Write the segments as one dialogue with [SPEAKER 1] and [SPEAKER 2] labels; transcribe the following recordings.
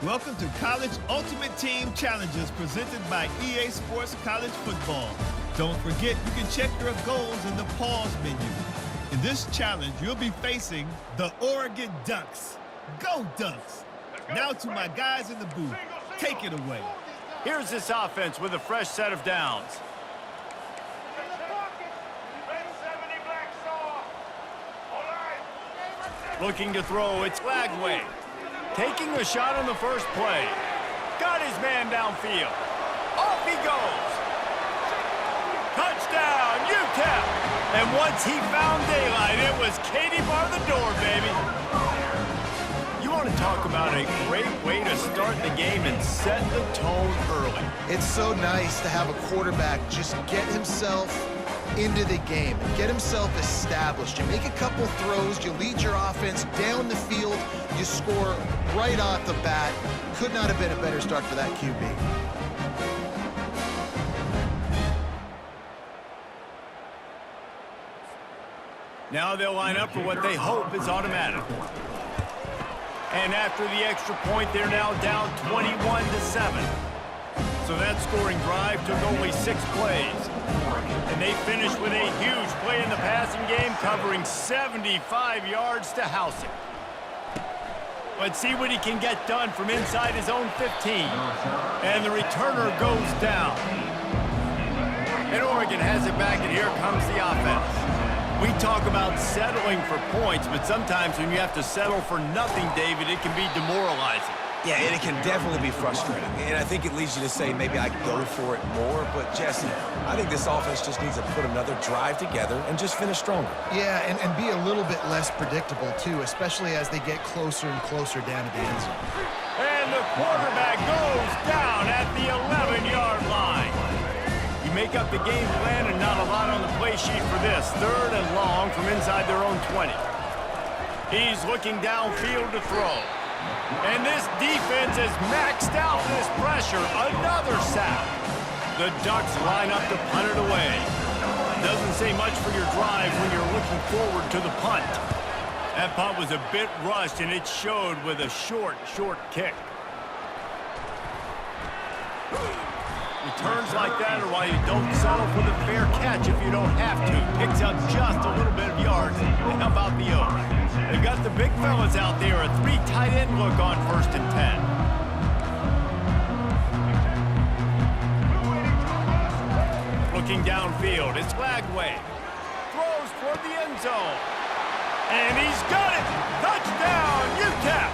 [SPEAKER 1] Welcome to College Ultimate Team Challenges presented by EA Sports College Football. Don't forget, you can check your goals in the pause menu. In this challenge, you'll be facing the Oregon Ducks. Go Ducks! Now to my guys in the booth. Take it away.
[SPEAKER 2] Here's this offense with a fresh set of downs. Looking to throw, it's Lagway. Taking a shot on the first play. Got his man downfield. Off he goes. Touchdown, UTEP. And once he found daylight, it was Katie bar the door, baby. You want to talk about a great way to start the game and set the tone early.
[SPEAKER 3] It's so nice to have a quarterback just get himself into the game, get himself established. You make a couple throws, you lead your offense down the field, you score right off the bat. Could not have been a better start for that QB.
[SPEAKER 2] Now they'll line up for what they hope is automatic. And after the extra point, they're now down 21-7. So that scoring drive took only 6 plays. And they finished with a huge play in the passing game, covering 75 yards to house it. Let's see what he can get done from inside his own 15. And the returner goes down. And Oregon has it back, and here comes the offense. We talk about settling for points, but sometimes when you have to settle for nothing, David, it can be demoralizing.
[SPEAKER 4] Yeah, and it can definitely be frustrating. And I think it leads you to say maybe I go for it more. But, Jesse, I think this offense just needs to put another drive together and just finish stronger.
[SPEAKER 3] Yeah, and be a little bit less predictable, too, especially as they get closer and closer down to the end zone.
[SPEAKER 2] And the quarterback goes down at the 11-yard line. You make up the game plan and not a lot on the play sheet for this. 3rd and long from inside their own 20. He's looking downfield to throw. And this defense is maxed out this pressure. Another sack. The Ducks line up to punt it away. Doesn't say much for your drive when you're looking forward to the punt. That punt was a bit rushed, and it showed with a short kick. Returns like that are why you don't settle for the fair catch if you don't have to. Picks up just a little bit of yards. And how about the O? They've got the big fellas out there. A 3 tight end look on 1st and 10. Looking downfield, it's Lagway. Throws toward the end zone. And he's got it! Touchdown, UTEP!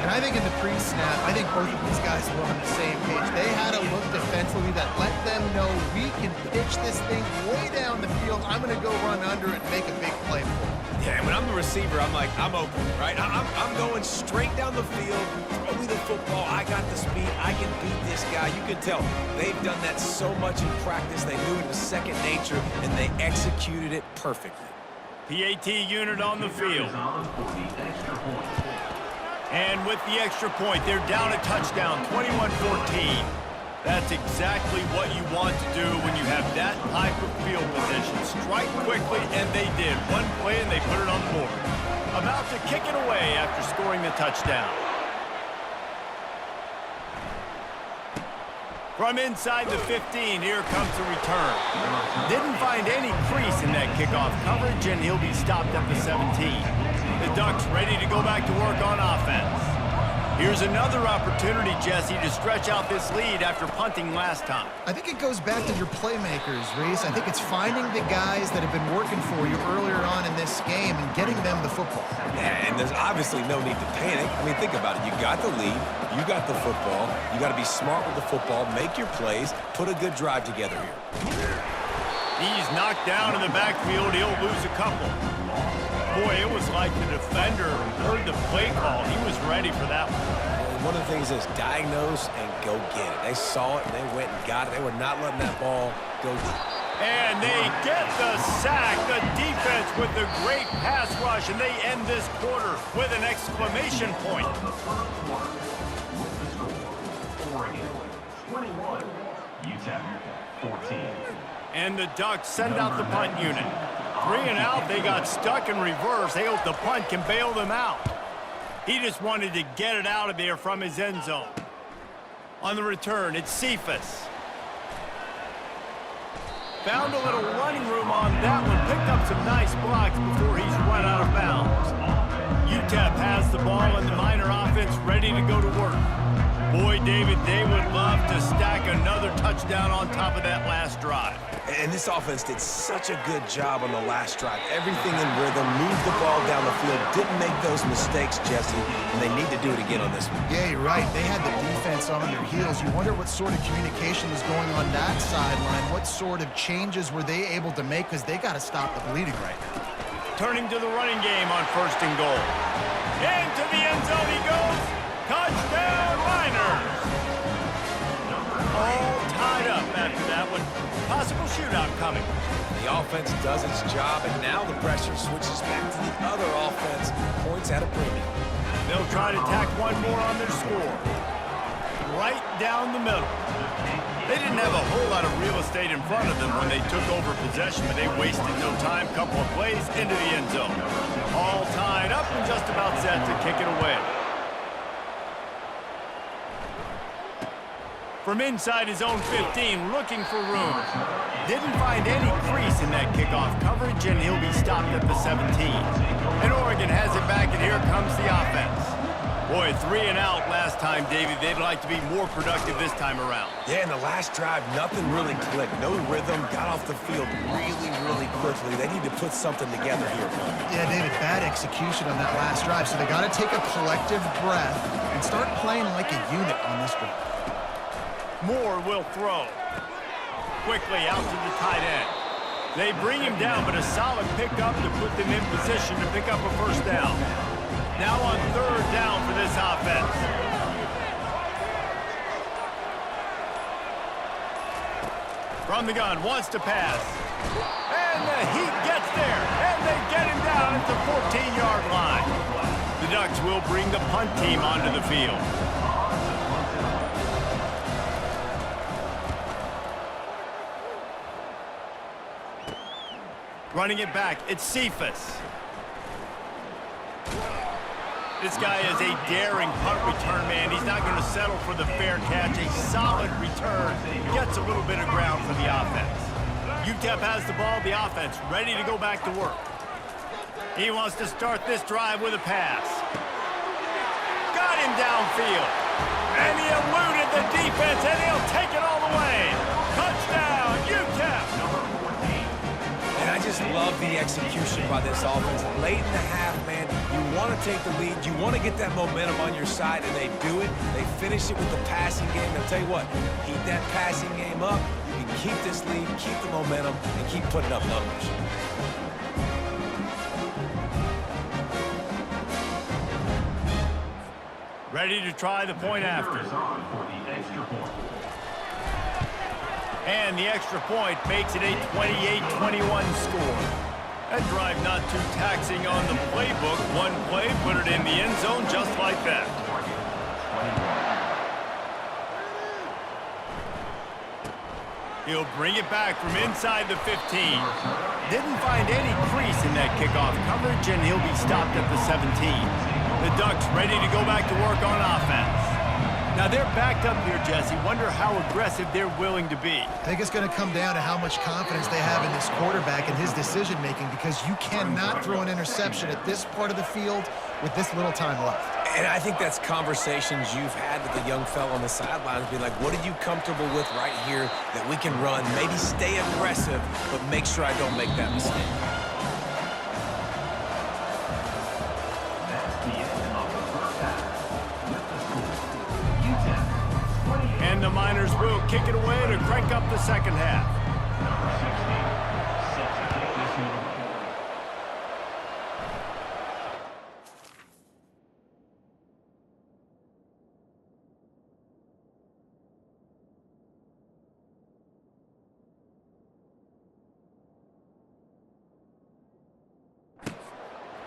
[SPEAKER 3] And I think in the pre-snap, I think both of these guys were on the same page. They had a look defensively that let them know we can pitch this thing way down the field. I'm going to go run under it and make a big play for it.
[SPEAKER 4] Yeah, and when I'm the receiver, I'm like, I'm open, right? I'm going straight down the field. Throw me the football. I got the speed. I can beat this guy. You can tell they've done that so much in practice. They knew it was second nature, and they executed it perfectly.
[SPEAKER 2] PAT unit on the field. And with the extra point, they're down a touchdown, 21-14. That's exactly what you want to do when you have that type of field position. Strike quickly, and they did. One play, and they put it on the board. About to kick it away after scoring the touchdown. From inside the 15, here comes the return. Didn't find any crease in that kickoff coverage, and he'll be stopped at the 17. The Ducks ready to go back to work on offense. Here's another opportunity, Jesse, to stretch out this lead after punting last time.
[SPEAKER 3] I think it goes back to your playmakers, Reese. I think it's finding the guys that have been working for you earlier on in this game and getting them the football.
[SPEAKER 4] Yeah, and there's obviously no need to panic. I mean, think about it. You got the lead. You got the football. You got to be smart with the football. Make your plays. Put a good drive together here.
[SPEAKER 2] He's knocked down in the backfield. He'll lose a couple. Boy, it was like the defender heard the play call. He was ready for that one.
[SPEAKER 4] And one of the things is diagnose and go get it. They saw it, and they went and got it. They were not letting that ball go deep.
[SPEAKER 2] And they get the sack. The defense with the great pass rush, and they end this quarter with an exclamation point.
[SPEAKER 5] Oregon, 21, UTEP, 14.
[SPEAKER 2] And the Ducks send out the punt unit. 3 and out, they got stuck in reverse. They hope the punt can bail them out. He just wanted to get it out of there from his end zone. On the return, it's Cephas. Found a little running room on that one. Picked up some nice blocks before he's run out of bounds. UTEP has the ball and the Miner offense ready to go to work. Boy, David, they would love to stack another touchdown on top of that last drive.
[SPEAKER 4] And this offense did such a good job on the last drive. Everything in rhythm, moved the ball down the field, didn't make those mistakes, Jesse, and they need to do it again on this one.
[SPEAKER 3] Yeah, you're right. They had the defense on their heels. You wonder what sort of communication was going on that sideline. What sort of changes were they able to make, because they got to stop the bleeding right now.
[SPEAKER 2] Turning to the running game on 1st and goal. Into the end zone he goes. Touchdown, Miners! All tied up after that one. Possible shootout coming.
[SPEAKER 4] The offense does its job, and now the pressure switches back to the other offense. Points at a premium.
[SPEAKER 2] They'll try to tack one more on their score. Right down the middle. They didn't have a whole lot of real estate in front of them when they took over possession, but they wasted no time. Couple of plays into the end zone. All tied up and just about set to kick it away. From inside his own 15, looking for room. Didn't find any crease in that kickoff coverage, and he'll be stopped at the 17. And Oregon has it back, and here comes the offense. Boy, 3 and out last time, David. They'd like to be more productive this time around.
[SPEAKER 4] Yeah, in the last drive, nothing really clicked. No rhythm, got off the field really quickly. They need to put something together here.
[SPEAKER 3] Yeah, David, bad execution on that last drive, so they got to take a collective breath and start playing like a unit on this drive.
[SPEAKER 2] Moore will throw. Quickly out to the tight end. They bring him down, but a solid pickup to put them in position to pick up a first down. Now on 3rd down for this offense. From the gun, wants to pass. And the Heat gets there, and they get him down at the 14-yard line. The Ducks will bring the punt team onto the field. Running it back, it's Cephas. This guy is a daring punt return man. He's not going to settle for the fair catch. A solid return. Gets a little bit of ground for the offense. UTEP has the ball, the offense ready to go back to work. He wants to start this drive with a pass. Got him downfield. And he eluded the defense, and he'll take it all the way. Touchdown, UTEP!
[SPEAKER 4] And I just love the execution by this offense. Late in the half, man, you want to take the lead. You want to get that momentum on your side, and they do it. They finish it with the passing game. I'll tell you what, keep that passing game up. You can keep this lead, keep the momentum, and keep putting up numbers.
[SPEAKER 2] Ready to try the point after. And the extra point makes it a 28-21 score. That drive not too taxing on the playbook. One play, put it in the end zone just like that. He'll bring it back from inside the 15. Didn't find any crease in that kickoff coverage, and he'll be stopped at the 17. The Ducks ready to go back to work on offense. Now they're backed up here, Jesse. Wonder how aggressive they're willing to be.
[SPEAKER 3] I think it's going to come down to how much confidence they have in this quarterback and his decision-making, because you cannot throw an interception at this part of the field with this little time left.
[SPEAKER 4] And I think that's conversations you've had with the young fella on the sidelines, be like, what are you comfortable with right here that we can run? Maybe stay aggressive, but make sure I don't make that mistake.
[SPEAKER 2] And the Miners will kick it away to crank up the second half.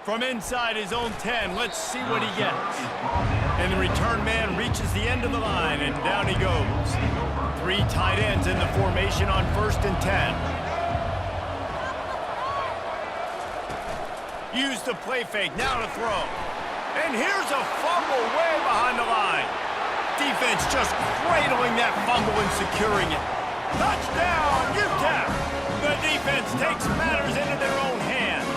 [SPEAKER 2] From inside his own 10, let's see what he gets. And the return man reaches the end of the line, and down he goes. 3 tight ends in the formation on 1st and 10. Use the play fake, now to throw. And here's a fumble way behind the line. Defense just cradling that fumble and securing it. Touchdown, UTEP! The defense takes matters into their own hands.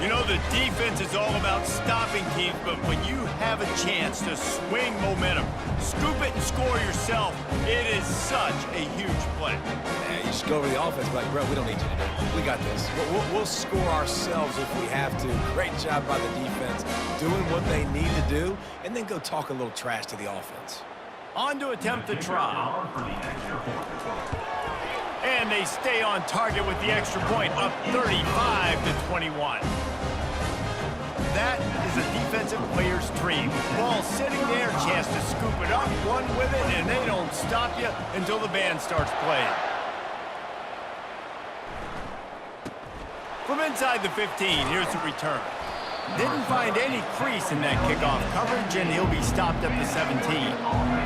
[SPEAKER 2] You know, the defense is all about stopping teams, but when you have a chance to swing momentum, scoop it and score yourself, it is such a huge play.
[SPEAKER 4] Yeah, you just go over the offense like, bro, we don't need you to do it. We got this. We'll score ourselves if we have to. Great job by the defense, doing what they need to do, and then go talk a little trash to the offense.
[SPEAKER 2] On to attempt the try. And they stay on target with the extra point, up 35-21. That is a defensive player's dream. Ball sitting there, chance to scoop it up, run with it, and they don't stop you until the band starts playing. From inside the 15, here's the return. Didn't find any crease in that kickoff coverage, and he'll be stopped at the 17.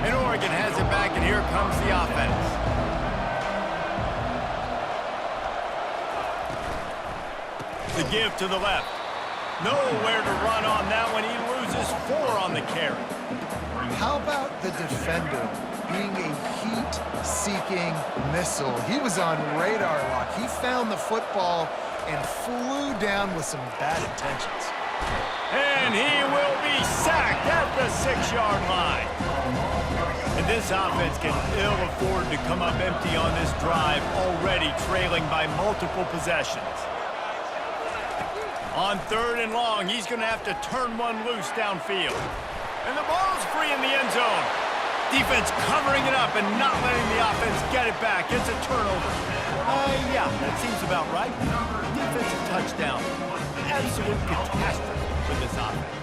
[SPEAKER 2] And Oregon has it back, and here comes the offense. The give to the left. Nowhere to run on that one. He loses 4 on the carry.
[SPEAKER 3] How about the defender being a heat-seeking missile? He was on radar lock. He found the football and flew down with some bad intentions.
[SPEAKER 2] And he will be sacked at the 6-yard line. And this offense can ill afford to come up empty on this drive, already trailing by multiple possessions. On 3rd and long, he's going to have to turn one loose downfield. And the ball's free in the end zone. Defense covering it up and not letting the offense get it back. It's a turnover. Yeah, that seems about right. Defensive touchdown. Absolute catastrophe for this offense.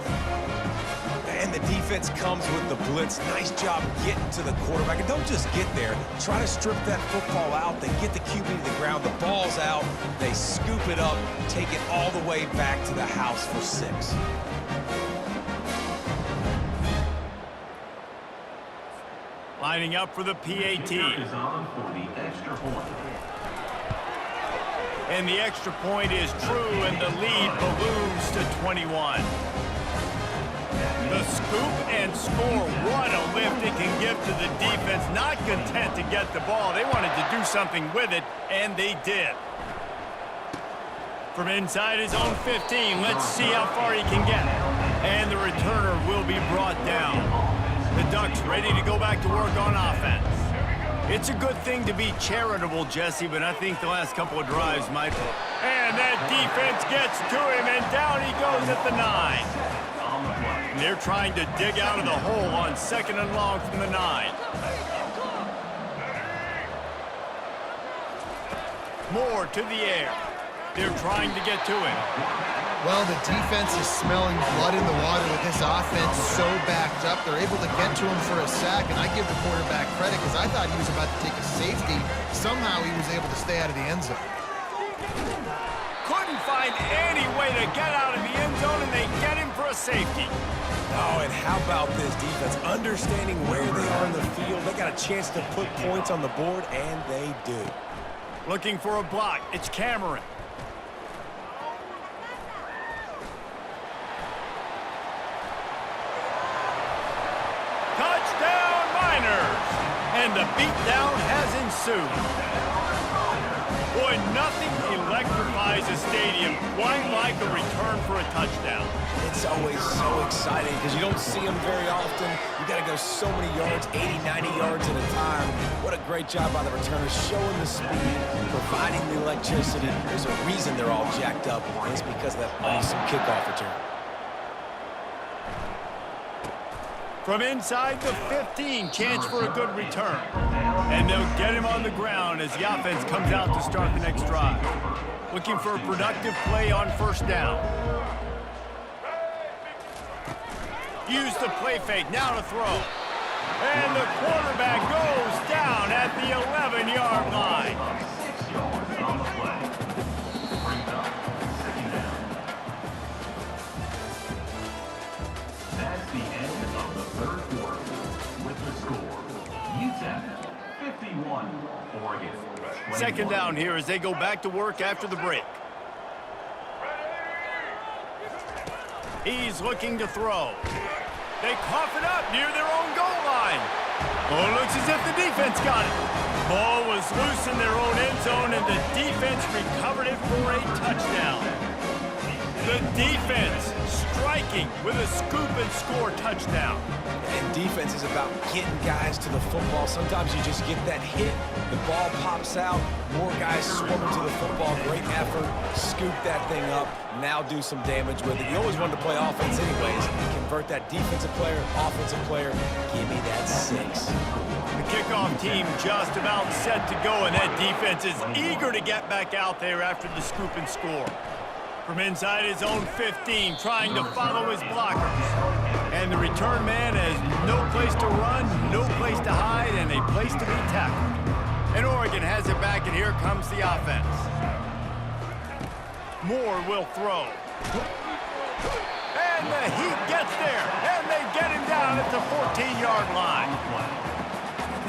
[SPEAKER 4] And the defense comes with the blitz. Nice job getting to the quarterback. And don't just get there. Try to strip that football out. They get the QB to the ground. The ball's out. They scoop it up, take it all the way back to the house for 6.
[SPEAKER 2] Lining up for the PAT.
[SPEAKER 5] Is on for the extra point.
[SPEAKER 2] And the extra point is true, and the lead balloons to 21. The scoop and score. What a lift it can give to the defense. Not content to get the ball. They wanted to do something with it, and they did. From inside his own 15, let's see how far he can get. And the returner will be brought down. The Ducks ready to go back to work on offense. It's a good thing to be charitable, Jesse, but I think the last couple of drives might. And that defense gets to him, and down he goes at the 9. And they're trying to dig out of the hole on 2nd and long from the 9. Moore to the air. They're trying to get to him.
[SPEAKER 3] Well, the defense is smelling blood in the water with this offense so backed up. They're able to get to him for a sack, and I give the quarterback credit because I thought he was about to take a safety. Somehow he was able to stay out of the end zone.
[SPEAKER 2] Couldn't find any way to get out of the end zone, and they get him for a safety.
[SPEAKER 4] Oh, and how about this defense? Understanding where they are in the field. They got a chance to put points on the board, and they do.
[SPEAKER 2] Looking for a block. It's Cameron. Touchdown, Miners! And the beatdown has ensued. Boy, nothing electrifies a stadium quite like a return for a touchdown.
[SPEAKER 4] It's always so exciting because you don't see them very often. You got to go so many yards, 80, 90 yards at a time. What a great job by the returners, showing the speed, providing the electricity. There's a reason they're all jacked up, and it's because of that awesome kickoff return.
[SPEAKER 2] From inside the 15, chance for a good return. And they'll get him on the ground as the offense comes out to start the next drive. Looking for a productive play on 1st down. Use the play fake, now to throw. And the quarterback goes down at the 11-yard line.
[SPEAKER 5] 6 yards on the play. Brings up 2nd down. That's the end of the 3rd quarter. With the score, UTEP 51, Oregon 21.
[SPEAKER 2] 2nd down here as they go back to work after the break. He's looking to throw. They cough it up near their own goal line. Oh, looks as if the defense got it. Ball was loose in their own end zone, and the defense recovered it for a touchdown. The defense striking with a scoop and score touchdown.
[SPEAKER 4] And defense is about getting guys to the football. Sometimes you just get that hit, the ball pops out, more guys swarming to the football. Great effort, scoop that thing up, now do some damage with it. You always wanted to play offense anyways. Convert that defensive player, offensive player, give me that 6.
[SPEAKER 2] The kickoff team just about set to go, and that defense is eager to get back out there after the scoop and score. From inside his own 15, trying to follow his blockers. And the return man has no place to run, no place to hide, and a place to be tackled. And Oregon has it back, and here comes the offense. Moore will throw. And the Heat gets there, and they get him down at the 14-yard line.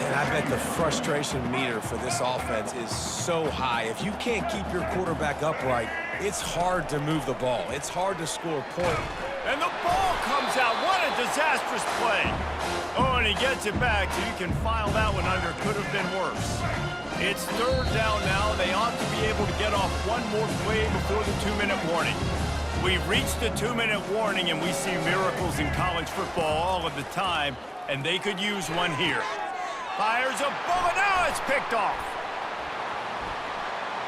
[SPEAKER 4] And I bet the frustration meter for this offense is so high. If you can't keep your quarterback upright, it's hard to move the ball. It's hard to score a point.
[SPEAKER 2] And the ball comes out. What a disastrous play. Oh, and he gets it back, so you can file that one under. Could have been worse. It's third down now. They ought to be able to get off one more play before the 2-minute warning. We've reached the 2-minute warning, and we see miracles in college football all of the time, and they could use one here. Fires a bullet. Now it's picked off.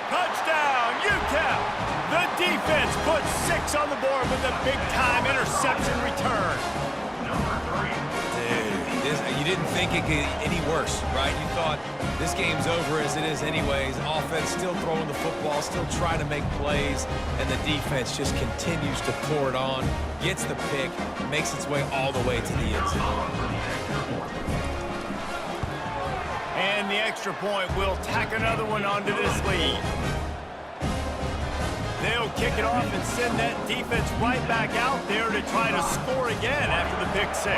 [SPEAKER 2] Touchdown, UTEP. The defense puts 6 on the board with a big-time interception return.
[SPEAKER 4] Dude, you didn't think it could get any worse, right? You thought this game's over as it is anyways. Offense still throwing the football, still trying to make plays, and the defense just continues to pour it on, gets the pick, makes its way all the way to the end zone.
[SPEAKER 2] And the extra point will tack another one onto this lead. They'll kick it off and send that defense right back out there to try to score again after the pick 6.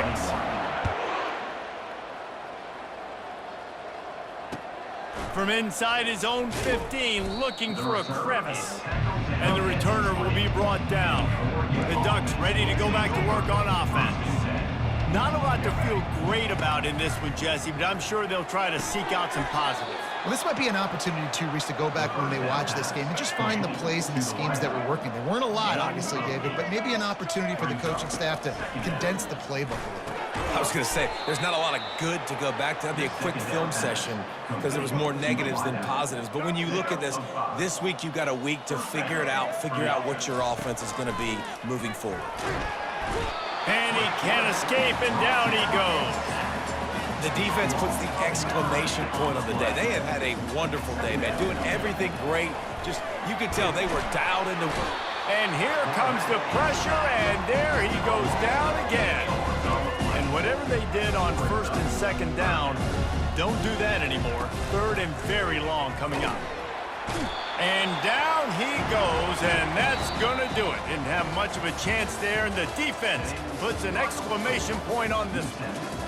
[SPEAKER 2] From inside his own 15, looking for a crevice. And the returner will be brought down. The Ducks ready to go back to work on offense. Not a lot to feel great about in this one, Jesse, but I'm sure they'll try to seek out some positives.
[SPEAKER 3] Well, this might be an opportunity, too, Reese, to go back when they watch this game and just find the plays and the schemes that were working. There weren't a lot, obviously, David, but maybe an opportunity for the coaching staff to condense the playbook a little bit.
[SPEAKER 4] I was going to say, there's not a lot of good to go back to. That'd be a quick film session because there was more negatives than positives. But when you look at this week you've got a week to figure it out, figure out what your offense is going to be moving forward.
[SPEAKER 2] And he can't escape, and down he goes.
[SPEAKER 4] The defense puts the exclamation point on the day. They have had a wonderful day, man, doing everything great. Just, you could tell they were dialed into work.
[SPEAKER 2] And here comes the pressure, and there he goes down again. And whatever they did on 1st and 2nd down, don't do that anymore. 3rd and very long coming up. And down he goes, and that's going to do it. Didn't have much of a chance there, and the defense puts an exclamation point on this one.